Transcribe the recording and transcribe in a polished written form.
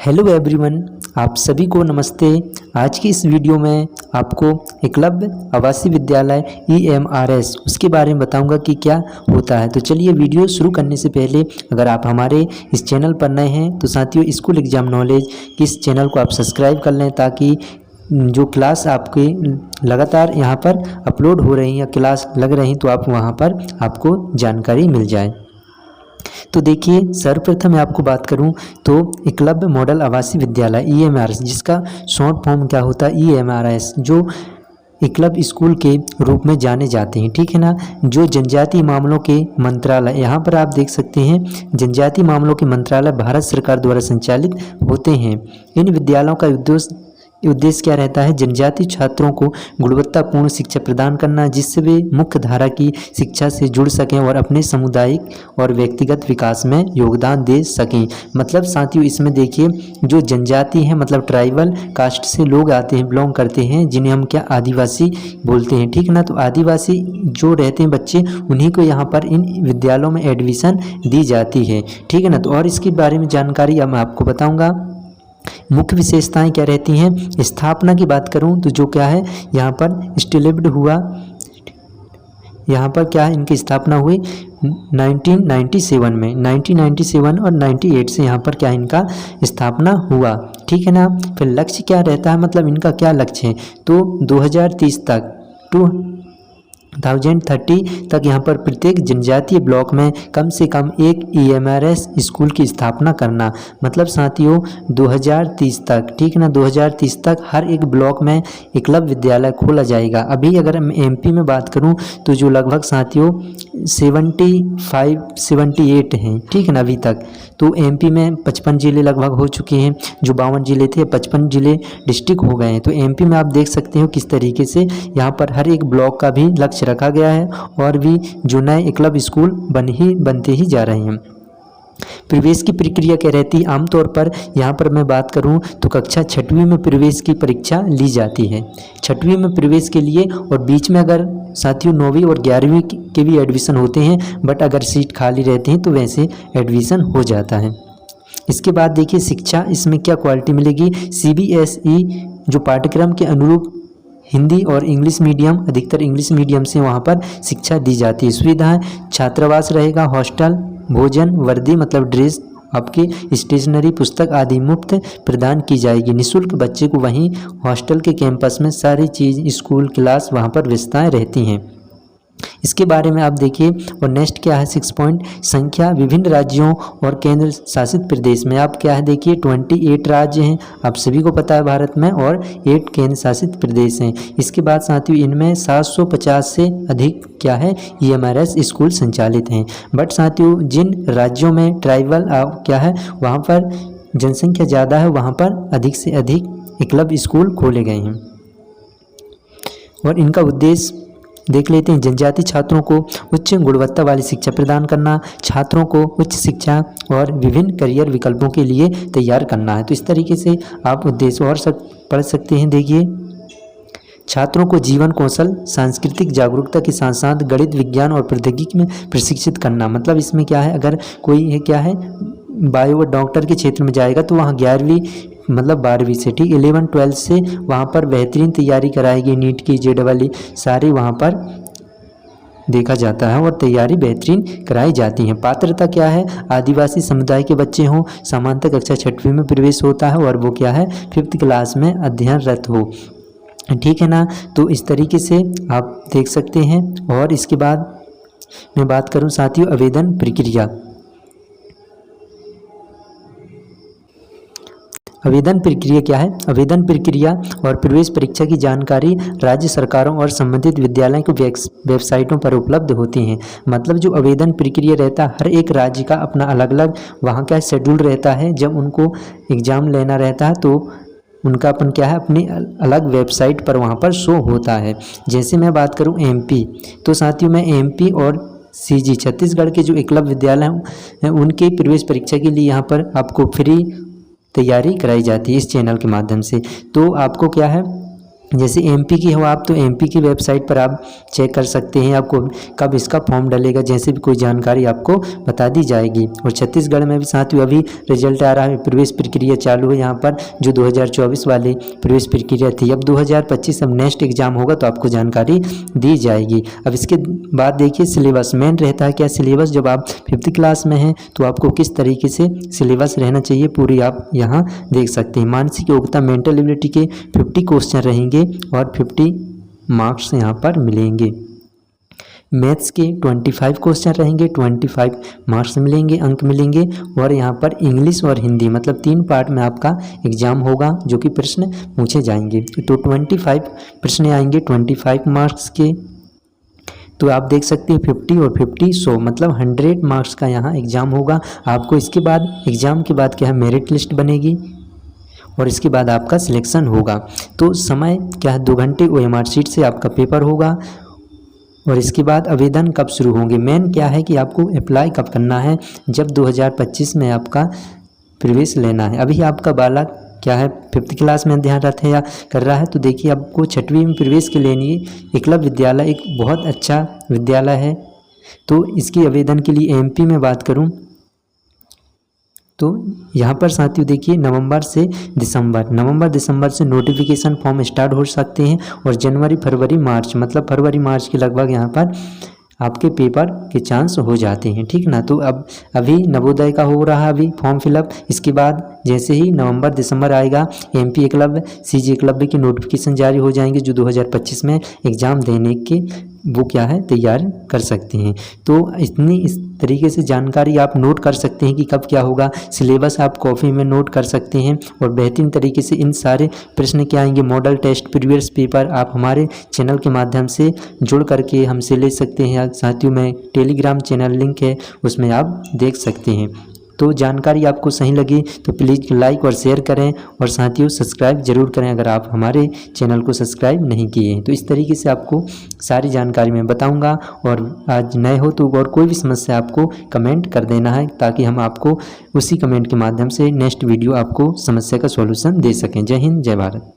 Hello everyone, आप सभी को नमस्ते। आज की इस वीडियो में आपको एकलव्य आवासीय विद्यालय EMRS उसके बारे में बताऊंगा कि क्या होता है। तो चलिए वीडियो शुरू करने से पहले अगर आप हमारे इस चैनल पर नए हैं तो साथियों स्कूल एग्जाम नॉलेज की इस चैनल को आप सब्सक्राइब कर लें ताकि जो क्लास आपके लगातार यहाँ पर अपलोड हो रही हैं या क्लास लग रही तो आप वहाँ पर आपको जानकारी मिल जाए। तो देखिए सर्वप्रथम मैं आपको बात करूं तो एकलव्य मॉडल आवासीय विद्यालय EMRS जिसका शॉर्ट फॉर्म क्या होता है EMRS, जो एकलव्य स्कूल के रूप में जाने जाते हैं, ठीक है ना। जो जनजातीय मामलों के मंत्रालय, यहाँ पर आप देख सकते हैं जनजातीय मामलों के मंत्रालय भारत सरकार द्वारा संचालित होते हैं। इन विद्यालयों का उद्देश्य क्या रहता है? जनजातीय छात्रों को गुणवत्तापूर्ण शिक्षा प्रदान करना जिससे वे मुख्य धारा की शिक्षा से जुड़ सकें और अपने सामुदायिक और व्यक्तिगत विकास में योगदान दे सकें। मतलब साथियों इसमें देखिए जो जनजाति है मतलब ट्राइबल कास्ट से लोग आते हैं, बिलोंग करते हैं, जिन्हें हम क्या आदिवासी बोलते हैं, ठीक है ना। तो आदिवासी जो रहते हैं बच्चे उन्हीं को यहाँ पर इन विद्यालयों में एडमिशन दी जाती है, ठीक है ना। तो और इसके बारे में जानकारी अब मैं आपको बताऊँगा। मुख्य विशेषताएं क्या रहती हैं? स्थापना की बात करूं तो जो क्या है यहाँ पर स्टेब्लिश्ड हुआ, यहाँ पर क्या है इनकी स्थापना हुई 1997 में, 1997 और 98 से यहाँ पर क्या इनका स्थापना हुआ, ठीक है ना। फिर लक्ष्य क्या रहता है, मतलब इनका क्या लक्ष्य है? तो 2030 तक 2030 तक यहाँ पर प्रत्येक जनजातीय ब्लॉक में कम से कम एक EMRS स्कूल की स्थापना करना। मतलब साथियों 2030 तक, ठीक है ना, 2030 तक हर एक ब्लॉक में एकलव्य विद्यालय खोला जाएगा। अभी अगर मैं MP में बात करूं तो जो लगभग साथियों 75-78 हैं, ठीक है ना अभी तक। तो MP में 55 जिले लगभग हो चुके हैं, जो 52 जिले थे 55 जिले डिस्ट्रिक्ट हो गए हैं। तो MP में आप देख सकते हो किस तरीके से यहाँ पर हर एक ब्लॉक का भी लक्ष्य रखा गया है और भी जो नए एकलव्य स्कूल बनते ही जा रहे हैं। प्रवेश की प्रक्रिया क्या रहती है? आमतौर पर यहाँ पर मैं बात करूँ तो कक्षा 6वीं में प्रवेश की परीक्षा ली जाती है, 6वीं में प्रवेश के लिए। और बीच में अगर साथियों 9वीं और 11वीं के भी एडमिशन होते हैं, बट अगर सीट खाली रहती हैं तो वैसे एडमिशन हो जाता है। इसके बाद देखिए शिक्षा, इसमें क्या क्वालिटी मिलेगी? CBSE जो पाठ्यक्रम के अनुरूप हिंदी और इंग्लिश मीडियम, अधिकतर इंग्लिश मीडियम से वहाँ पर शिक्षा दी जाती है। सुविधाएं छात्रावास रहेगा, हॉस्टल, भोजन, वर्दी मतलब ड्रेस, आपकी स्टेशनरी, पुस्तक आदि मुफ्त प्रदान की जाएगी। निःशुल्क बच्चे को वहीं हॉस्टल के कैंपस में सारी चीज़, स्कूल, क्लास वहाँ पर व्यवस्थाएँ रहती हैं। इसके बारे में आप देखिए। और नेक्स्ट क्या है 6 पॉइंट, संख्या विभिन्न राज्यों और केंद्र शासित प्रदेश में। आप क्या है देखिए 28 राज्य हैं, आप सभी को पता है भारत में, और 8 केंद्र शासित प्रदेश हैं। इसके बाद साथियों इनमें 750 से अधिक क्या है EMRS स्कूल संचालित हैं। बट साथियों जिन राज्यों में ट्राइबल क्या है वहाँ पर जनसंख्या ज़्यादा है, वहाँ पर अधिक से अधिक एकलव्य स्कूल खोले गए हैं। और इनका उद्देश्य देख लेते हैं। जनजातीय छात्रों को उच्च गुणवत्ता वाली शिक्षा प्रदान करना, छात्रों को उच्च शिक्षा और विभिन्न करियर विकल्पों के लिए तैयार करना है। तो इस तरीके से आप उद्देश्य और पढ़ सकते हैं। देखिए छात्रों को जीवन कौशल, सांस्कृतिक जागरूकता के साथ साथ गणित, विज्ञान और प्रौद्योगिकी में प्रशिक्षित करना। मतलब इसमें क्या है, अगर कोई है क्या है बायो डॉक्टर के क्षेत्र में जाएगा तो वहाँ 11वीं मतलब 12वीं से, ठीक 11-12 से वहाँ पर बेहतरीन तैयारी कराएगी, नीट की, JEE सारी वहाँ पर देखा जाता है और तैयारी बेहतरीन कराई जाती है। पात्रता क्या है? आदिवासी समुदाय के बच्चे हों, सामान्यतः कक्षा 6वीं में प्रवेश होता है और वो क्या है 5th क्लास में अध्ययनरत हो, ठीक है ना। तो इस तरीके से आप देख सकते हैं। और इसके बाद मैं बात करूँ साथियों आवेदन प्रक्रिया। आवेदन प्रक्रिया क्या है? आवेदन प्रक्रिया और प्रवेश परीक्षा की जानकारी राज्य सरकारों और संबंधित विद्यालयों की वेबसाइटों पर उपलब्ध होती हैं। मतलब जो आवेदन प्रक्रिया रहता है हर एक राज्य का अपना अलग अलग वहाँ का शेड्यूल रहता है। जब उनको एग्ज़ाम लेना रहता है तो उनका अपन क्या है अपनी अलग वेबसाइट पर वहाँ पर शो होता है। जैसे मैं बात करूँ MP, तो साथियों मैं MP और CG छत्तीसगढ़ के जो एकलव्य विद्यालय हैं उनके प्रवेश परीक्षा के लिए यहाँ पर आपको फ्री तैयारी कराई जाती है इस चैनल के माध्यम से। तो आपको क्या है जैसे एमपी की हो आप, तो एमपी की वेबसाइट पर आप चेक कर सकते हैं आपको कब इसका फॉर्म डलेगा, जैसे भी कोई जानकारी आपको बता दी जाएगी। और छत्तीसगढ़ में भी साथियों अभी रिजल्ट आ रहा है, प्रवेश प्रक्रिया चालू है यहाँ पर, जो 2024 वाली प्रवेश प्रक्रिया थी। अब 2025 अब नेक्स्ट एग्जाम होगा तो आपको जानकारी दी जाएगी। अब इसके बाद देखिए सिलेबस मेन रहता है क्या सिलेबस, जब आप 5th क्लास में हैं तो आपको किस तरीके से सिलेबस रहना चाहिए पूरी आप यहाँ देख सकते हैं। मानसिक योग्यता मेंटल एबिलिटी के 50 क्वेश्चन रहेंगे और 50 मार्क्स यहाँ पर मिलेंगे। मैथ्स के 25 क्वेश्चन रहेंगे, 25 मार्क्स मिलेंगे, अंक मिलेंगे। और यहाँ पर इंग्लिश और हिंदी मतलब 3 पार्ट में आपका एग्जाम होगा जो कि प्रश्न पूछे जाएंगे। तो 25 प्रश्न आएंगे 25 मार्क्स के। तो आप देख सकते हैं 50 और 50 100 मतलब 100 मार्क्स का यहाँ एग्ज़ाम होगा आपको। इसके बाद एग्ज़ाम के बाद क्या है मेरिट लिस्ट बनेगी और इसके बाद आपका सिलेक्शन होगा। तो समय क्या है 2 घंटे OMR शीट से आपका पेपर होगा। और इसके बाद आवेदन कब शुरू होंगे, मेन क्या है कि आपको अप्लाई कब करना है, जब 2025 में आपका प्रवेश लेना है। अभी आपका बालक क्या है 5th क्लास में अध्ययनरत है या कर रहा है, तो देखिए आपको 6वीं में प्रवेश के लिए एकलव्य विद्यालय एक बहुत अच्छा विद्यालय है। तो इसकी आवेदन के लिए MP में बात करूं तो यहाँ पर साथियों देखिए नवंबर दिसंबर से नोटिफिकेशन फॉर्म स्टार्ट हो सकते हैं। और जनवरी फरवरी मार्च मतलब फरवरी मार्च के लगभग यहाँ पर आपके पेपर के चांस हो जाते हैं, ठीक ना। तो अब अभी नवोदय का हो रहा है अभी फॉर्म फिलअप। इसके बाद जैसे ही नवंबर दिसंबर आएगा MP एकलव्य CG एकलव्य की नोटिफिकेशन जारी हो जाएंगे, जो 2025 में एग्ज़ाम देने के वो क्या है तैयार कर सकते हैं। तो इतनी इस तरीके से जानकारी आप नोट कर सकते हैं कि कब क्या होगा। सिलेबस आप कॉपी में नोट कर सकते हैं और बेहतरीन तरीके से इन सारे प्रश्न क्या आएंगे, मॉडल टेस्ट प्रीवियस पेपर आप हमारे चैनल के माध्यम से जुड़ करके हमसे ले सकते हैं। साथियों में टेलीग्राम चैनल लिंक है, उसमें आप देख सकते हैं। तो जानकारी आपको सही लगी तो प्लीज़ लाइक और शेयर करें और साथियों सब्सक्राइब जरूर करें अगर आप हमारे चैनल को सब्सक्राइब नहीं किए हैं। तो इस तरीके से आपको सारी जानकारी मैं बताऊंगा। और आज नए हो तो और कोई भी समस्या आपको कमेंट कर देना है, ताकि हम आपको उसी कमेंट के माध्यम से नेक्स्ट वीडियो आपको समस्या का सॉल्यूशन दे सकें। जय हिंद, जय भारत।